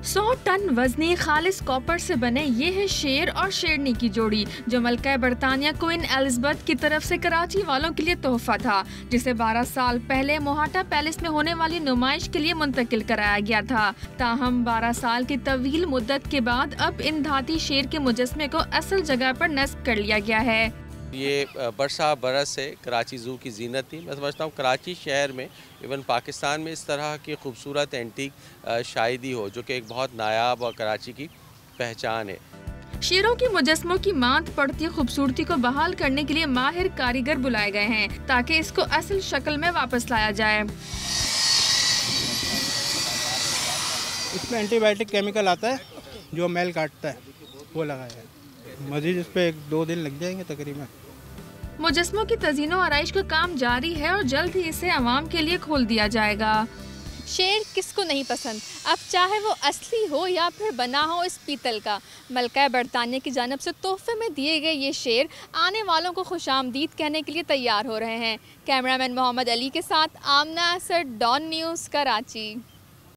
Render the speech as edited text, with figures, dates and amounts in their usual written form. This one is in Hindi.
100 टन वजनी खालिस कॉपर से बने ये है शेर और शेरनी की जोड़ी, जो मलका बरतानिया क्वीन एलिजाबेथ की तरफ से कराची वालों के लिए तोहफा था, जिसे 12 साल पहले मोहाटा पैलेस में होने वाली नुमाइश के लिए मुंतकिल कराया गया था। ताहम 12 साल की तवील मुद्दत के बाद अब इन धाती शेर के मुजस्मे को असल जगह पर नस्ब कर लिया गया है। ये बरसा बरस से कराची ज़ू की जीनत थी। मैं समझता हूँ कराची शहर में, इवन पाकिस्तान में इस तरह की खूबसूरत एंटीक शायदी हो, जो कि एक बहुत नायाब और कराची की पहचान है। शेरों की मुजस्मों की मांद पड़ती खूबसूरती को बहाल करने के लिए माहिर कारीगर बुलाए गए हैं, ताकि इसको असल शक्ल में वापस लाया जाए। इसमें एंटीबायोटिक केमिकल आता है जो मैल काटता है, वो लगाया है। मजीद इस पे 1-2 दिन लग जाएंगे तकरीबन। मुजस्मों की तज़ीनो आराइश का काम जारी है और जल्द ही इसे अवाम के लिए खोल दिया जाएगा। शेर किसको नहीं पसंद, अब चाहे वो असली हो या फिर बना हो इस पीतल का। मलका बरतानिया की जानिब से तोहफे में दिए गए ये शेर आने वालों को खुशामदीद कहने के लिए तैयार हो रहे हैं। कैमरामैन मोहम्मद अली के साथ आमना असद, डॉन न्यूज़, कराची।